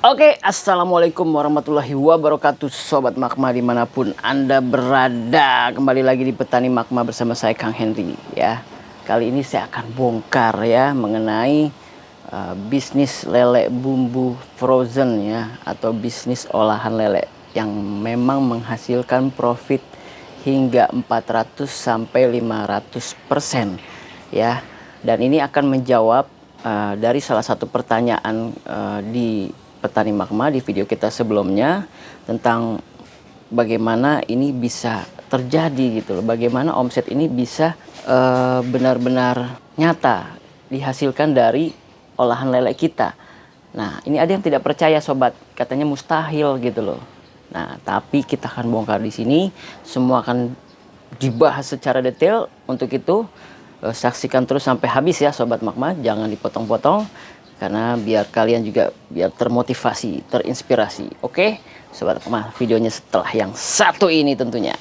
Oke, assalamualaikum warahmatullahi wabarakatuh, Sobat Magma dimanapun Anda berada. Kembali lagi di Petani Magma bersama saya Kang Henry ya. Kali ini saya akan bongkar ya mengenai bisnis lele bumbu frozen ya, atau bisnis olahan lele yang memang menghasilkan profit hingga 400 sampai 500% ya. Dan ini akan menjawab dari salah satu pertanyaan di Petani Magma di video kita sebelumnya tentang bagaimana ini bisa terjadi gitu loh. Bagaimana omset ini bisa benar-benar nyata dihasilkan dari olahan lele kita. Nah, ini ada yang tidak percaya sobat, katanya mustahil gitu loh. Nah, tapi kita akan bongkar di sini, semua akan dibahas secara detail. Untuk itu saksikan terus sampai habis ya Sobat Magma, jangan dipotong-potong. Karena biar kalian juga biar termotivasi, terinspirasi. Oke, Sobat Magma, videonya setelah yang satu ini tentunya.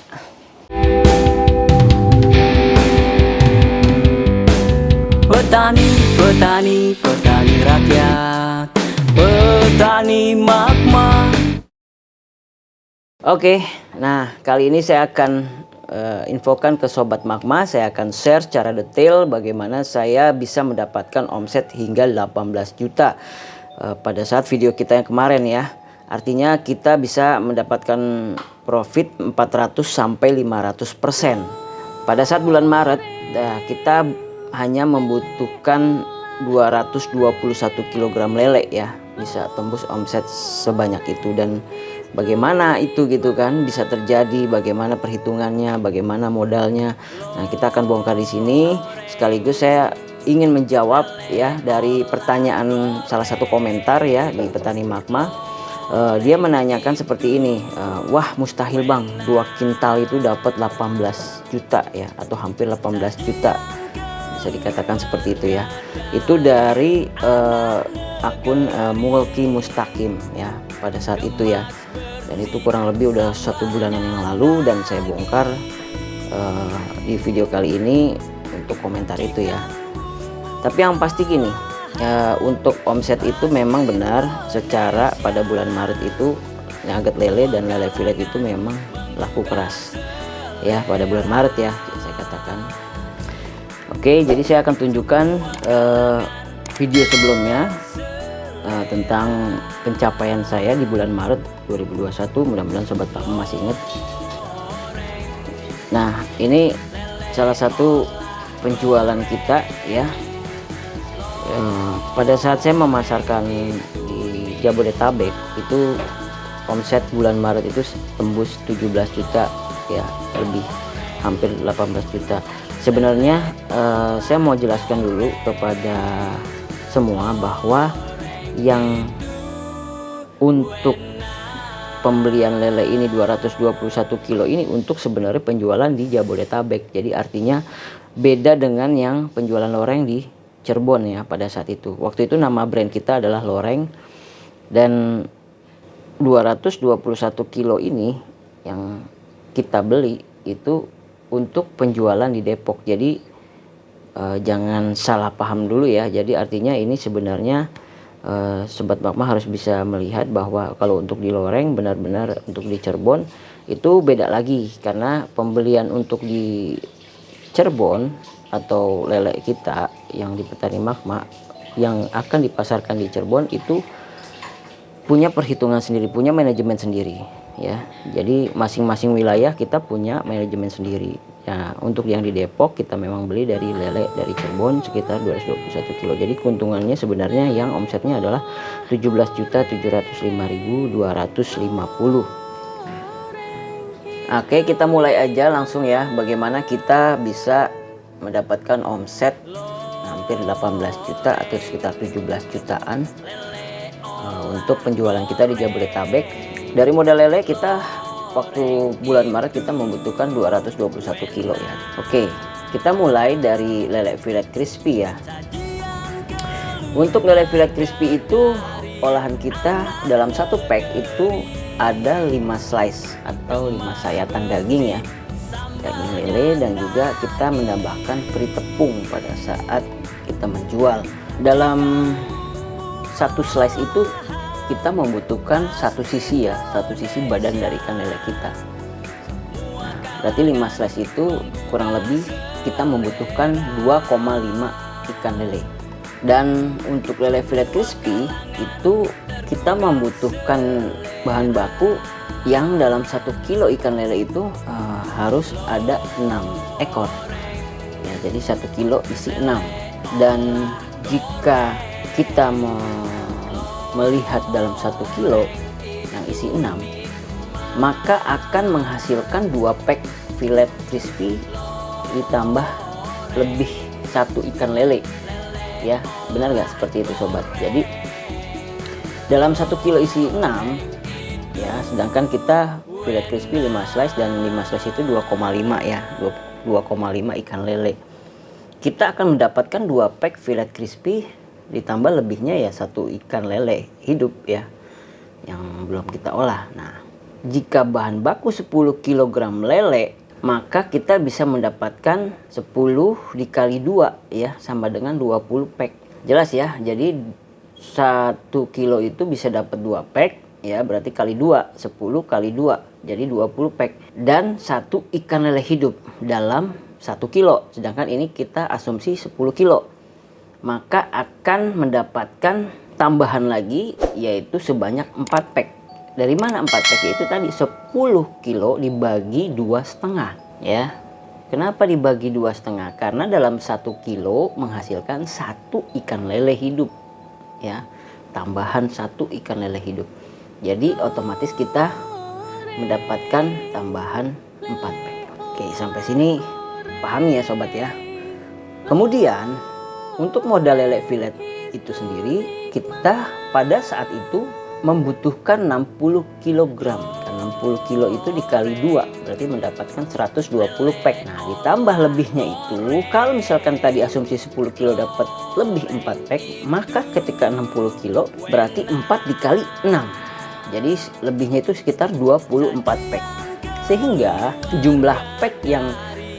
Petani, petani, petani rakyat, Petani Magma. Oke, nah kali ini saya akan infokan ke Sobat Magma, saya akan share secara detail bagaimana saya bisa mendapatkan omset hingga 18 juta pada saat video kita yang kemarin ya. Artinya kita bisa mendapatkan profit 400 sampai 500%. Pada saat bulan Maret kita hanya membutuhkan 221 kg lele ya, bisa tembus omset sebanyak itu. Dan bagaimana itu gitu kan bisa terjadi, bagaimana perhitungannya, bagaimana modalnya. Nah, kita akan bongkar di sini. Sekaligus saya ingin menjawab ya dari pertanyaan salah satu komentar ya di Petani Magma. Dia menanyakan seperti ini, wah mustahil bang, 2 kintal itu dapat 18 juta ya, atau hampir 18 juta. Bisa dikatakan seperti itu ya. Itu dari akun Mulki Mustaqim ya pada saat itu ya. Dan itu kurang lebih udah 1 bulanan yang lalu, dan saya bongkar di video kali ini untuk komentar itu ya. Tapi yang pasti gini, untuk omset itu memang benar secara pada bulan Maret itu nugget lele dan lele filet itu memang laku keras ya pada bulan Maret ya, saya katakan. Oke, jadi saya akan tunjukkan video sebelumnya tentang pencapaian saya di bulan Maret 2021. Mudah-mudahan Sobat Magma masih ingat. Nah, ini salah satu penjualan kita ya. Pada saat saya memasarkan di Jabodetabek itu omset bulan Maret itu tembus 17 juta ya, lebih hampir 18 juta. Sebenarnya saya mau jelaskan dulu kepada semua bahwa yang untuk pembelian lele ini 221 kilo ini untuk sebenarnya penjualan di Jabodetabek. Jadi artinya beda dengan yang penjualan loreng di Cirebon ya pada saat itu. Waktu itu nama brand kita adalah Loreng, dan 221 kilo ini yang kita beli itu untuk penjualan di Depok. Jadi jangan salah paham dulu ya. Jadi artinya ini sebenarnya Sobat Magma harus bisa melihat bahwa kalau untuk di Loreng benar-benar untuk di Cirebon itu beda lagi, karena pembelian untuk di Cirebon atau lele kita yang di Petani Magma yang akan dipasarkan di Cirebon itu punya perhitungan sendiri, punya manajemen sendiri ya. Jadi masing-masing wilayah kita punya manajemen sendiri. Nah, untuk yang di Depok kita memang beli dari lele dari Cirebon sekitar 221 kilo. Jadi keuntungannya sebenarnya yang omsetnya adalah 17.705.250. Oke, kita mulai aja langsung ya, bagaimana kita bisa mendapatkan omset hampir 18 juta atau sekitar 17 jutaan untuk penjualan kita di Jabodetabek. Dari modal lele kita waktu bulan Maret kita membutuhkan 221 kilo ya. Oke, kita mulai dari lele filet crispy ya. Untuk lele filet crispy itu olahan kita dalam satu pack itu ada 5 slice atau 5 sayatan daging ya, daging lele, dan juga kita menambahkan peri tepung pada saat kita menjual. Dalam satu slice itu kita membutuhkan satu sisi ya, satu sisi badan dari ikan lele kita. Nah, berarti 5 slice itu kurang lebih kita membutuhkan 2,5 ikan lele. Dan untuk lele filet crispy itu kita membutuhkan bahan baku yang dalam 1 kilo ikan lele itu harus ada 6 ekor ya, jadi 1 kilo isi 6. Dan jika kita melihat dalam 1 kilo yang isi 6, maka akan menghasilkan 2 pack filet crispy ditambah lebih 1 ikan lele ya, benar nggak seperti itu sobat? Jadi dalam 1 kilo isi 6 ya, sedangkan kita filet crispy 5 slice dan 5 slice itu 2,5 ya, 2,5 ikan lele. Kita akan mendapatkan 2 pack filet crispy ditambah lebihnya ya 1 ikan lele hidup ya, yang belum kita olah. Nah, jika bahan baku 10 kg lele, maka kita bisa mendapatkan 10 dikali 2 ya, sama dengan 20 pack. Jelas ya, jadi 1 kilo itu bisa dapat 2 pack ya, berarti kali 2, 10 kali 2 jadi 20 pack. Dan 1 ikan lele hidup dalam 1 kilo, sedangkan ini kita asumsi 10 kilo, maka akan mendapatkan tambahan lagi yaitu sebanyak 4 pack. Dari mana 4 pack? Itu tadi 10 kilo dibagi 2,5 ya. Kenapa dibagi 2,5? Karena dalam 1 kilo menghasilkan 1 ikan lele hidup ya, tambahan 1 ikan lele hidup. Jadi otomatis kita mendapatkan tambahan 4 pack. Oke, sampai sini pahami ya sobat ya. Kemudian untuk modal lele filet itu sendiri, kita pada saat itu membutuhkan 60 kg. Dan 60 kilo itu dikali 2 berarti mendapatkan 120 pack. Nah, ditambah lebihnya itu, kalau misalkan tadi asumsi 10 kilo dapat lebih 4 pack, maka ketika 60 kilo berarti 4 dikali 6. Jadi lebihnya itu sekitar 24 pack. Sehingga jumlah pack yang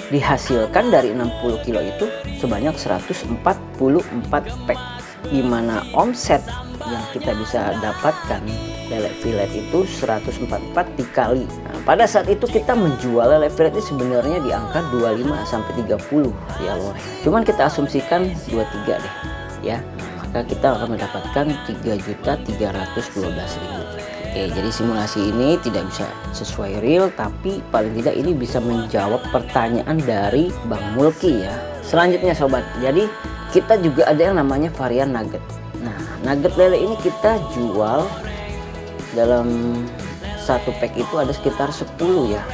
dihasilkan dari 60 kilo itu sebanyak 144 pack. Di mana omset yang kita bisa dapatkan lele filet itu 144 dikali. Nah, pada saat itu kita menjual lele filet itu sebenarnya di angka 25 sampai 30 ya loh. Cuman kita asumsikan 23 deh ya. Maka kita akan mendapatkan 3.312.000. Oke, jadi simulasi ini tidak bisa sesuai real, tapi paling tidak ini bisa menjawab pertanyaan dari Bang Mulki ya. Selanjutnya sobat, jadi kita juga ada yang namanya varian nugget. Nah, nugget lele ini kita jual dalam 1 pack itu ada sekitar 10 ya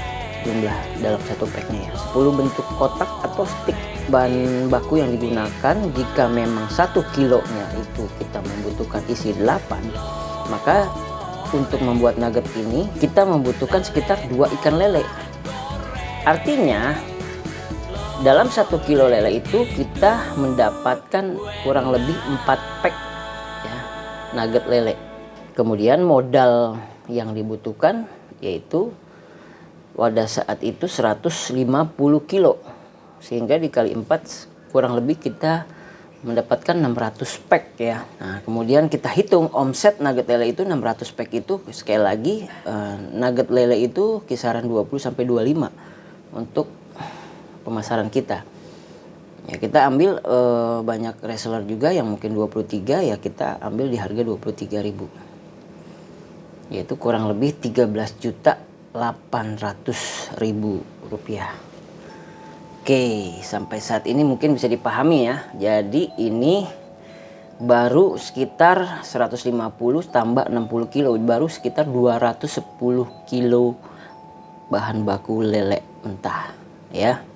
jumlah dalam 1 packnya ya. 10 bentuk kotak atau stick. Bahan baku yang digunakan jika memang 1 kilonya itu kita membutuhkan isi 8, maka untuk membuat nugget ini kita membutuhkan sekitar 2 ikan lele. Artinya dalam 1 kilo lele itu kita mendapatkan kurang lebih 4 pack ya, nugget lele. Kemudian modal yang dibutuhkan yaitu pada saat itu 150 kilo, sehingga dikali 4 kurang lebih kita mendapatkan 600 pack ya. Nah, kemudian kita hitung omset nugget lele itu 600 pack itu, sekali lagi nugget lele itu kisaran 20 sampai 25 untuk pemasaran kita. Ya, kita ambil banyak reseller juga yang mungkin 23, ya kita ambil di harga 23.000. Yaitu kurang lebih 13.800.000 rupiah. Oke, sampai saat ini mungkin bisa dipahami ya. Jadi ini baru sekitar 150 tambah 60 kilo, baru sekitar 210 kilo bahan baku lele mentah ya.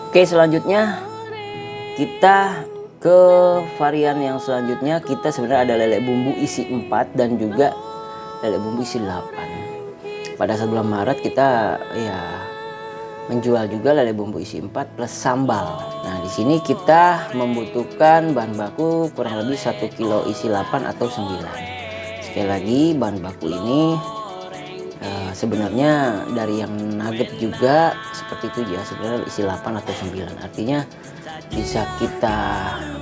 Oke, selanjutnya kita ke varian yang selanjutnya. Kita sebenarnya ada lele bumbu isi 4 dan juga lele bumbu isi 8. Pada saat bulan Maret kita ya menjual juga lele bumbu isi 4 plus sambal. Nah, di sini kita membutuhkan bahan baku kurang lebih 1 kilo isi 8 atau 9. Sekali lagi bahan baku ini sebenarnya dari yang nugget juga seperti itu ya, sebenarnya isi 8 atau 9. Artinya bisa kita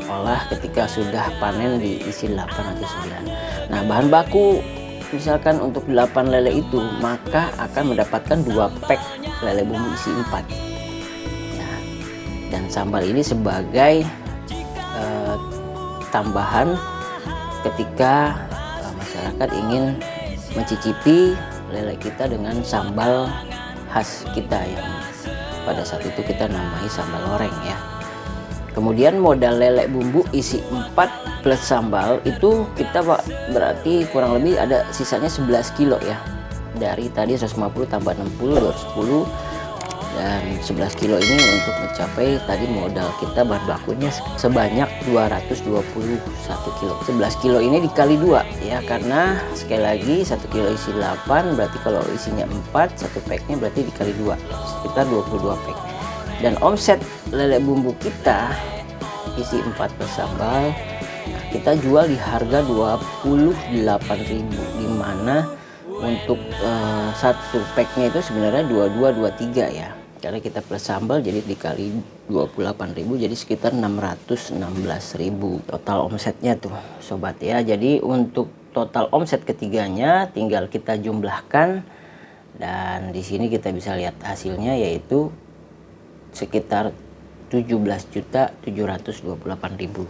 olah ketika sudah panen diisi 8 atau 9. Nah, bahan baku misalkan untuk 8 lele itu, maka akan mendapatkan 2 pack lele bumbu isi 4 ya. Dan sambal ini sebagai tambahan ketika masyarakat ingin mencicipi lele kita dengan sambal khas kita yang pada saat itu kita namai sambal loreng ya. Kemudian modal lele bumbu isi 4 plus sambal itu kita berarti kurang lebih ada sisanya 11 kilo ya. Dari tadi 150 tambah 60 210, dan 11 kilo ini untuk mencapai tadi modal kita bahan bakunya sebanyak 221 kilo. 11 kilo ini dikali 2 ya, karena sekali lagi 1 kilo isi 8, berarti kalau isinya 4, 1 packnya berarti dikali 2, sekitar 22 pack. Dan omset lele bumbu kita isi 4 plus sambal kita jual di harga 28.000, dimana untuk satu packnya itu sebenarnya 2223 ya, karena kita plus sambal jadi dikali 28.000 jadi sekitar 616.000 total omsetnya tuh sobat ya. Jadi untuk total omset ketiganya tinggal kita jumlahkan, dan di sini kita bisa lihat hasilnya yaitu sekitar 17.728.000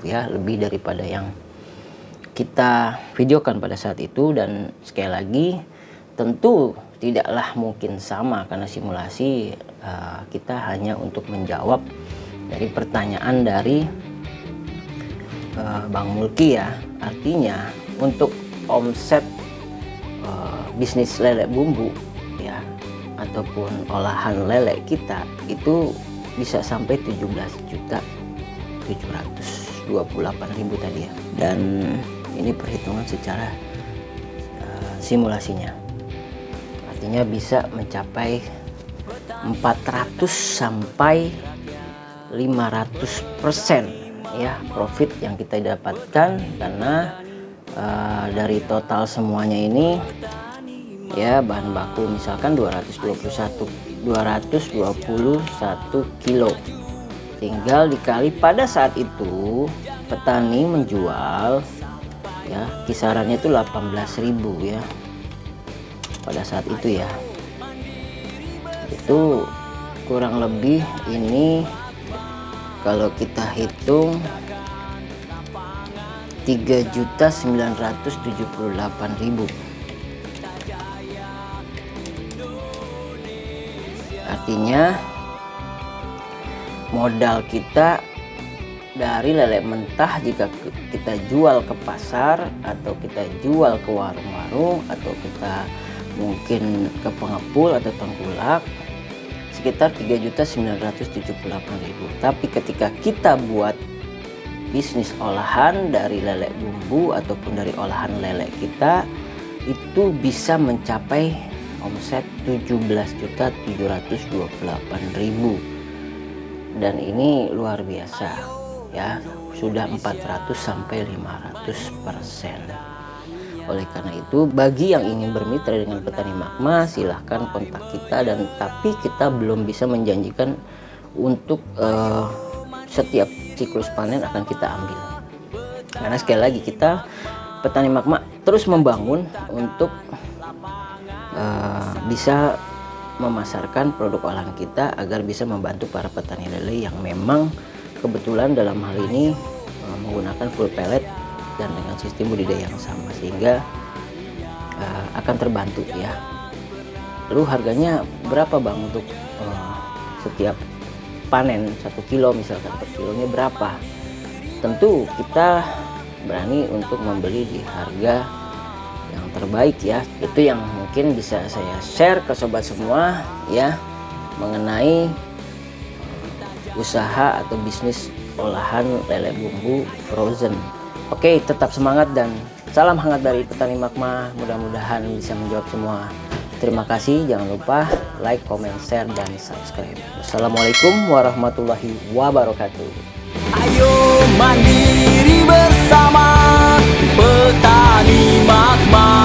ya, lebih daripada yang kita videokan pada saat itu. Dan sekali lagi tentu tidaklah mungkin sama karena simulasi kita hanya untuk menjawab dari pertanyaan dari Bang Mulki ya. Artinya untuk omset bisnis lele bumbu ya ataupun olahan lele kita itu bisa sampai 17.728.000 tadi ya. Dan ini perhitungan secara simulasinya, artinya bisa mencapai 400 sampai 500% ya profit yang kita dapatkan, karena dari total semuanya ini ya bahan baku misalkan 221 kilo, tinggal dikali pada saat itu petani menjual ya kisarannya itu 18.000 ya pada saat itu ya. Itu kurang lebih ini kalau kita hitung 3.978.000. Artinya modal kita dari lele mentah jika kita jual ke pasar atau kita jual ke warung-warung atau kita mungkin ke pengepul atau tengkulak sekitar 3.978.000. Tapi ketika kita buat bisnis olahan dari lele bumbu ataupun dari olahan lele kita, itu bisa mencapai omset 17.728.000, dan ini luar biasa ya, sudah 400 sampai 500%. Oleh karena itu bagi yang ingin bermitra dengan Petani Magma silahkan kontak kita, dan tapi kita belum bisa menjanjikan untuk setiap siklus panen akan kita ambil, karena sekali lagi kita Petani Magma terus membangun untuk bisa memasarkan produk olahan kita agar bisa membantu para petani lele yang memang kebetulan dalam hal ini menggunakan full pellet dan dengan sistem budidaya yang sama, sehingga akan terbantu ya. Lalu harganya berapa Bang untuk setiap panen 1 kilo misalkan, per kilonya berapa? Tentu kita berani untuk membeli di harga yang terbaik ya. Itu yang mungkin bisa saya share ke sobat semua ya, mengenai usaha atau bisnis olahan lele bumbu frozen. Oke, tetap semangat dan salam hangat dari Petani Magma, mudah-mudahan bisa menjawab semua. Terima kasih, jangan lupa like, comment, share, dan subscribe. Wassalamualaikum warahmatullahi wabarakatuh. Ayo mandiri bersama Petani Magma.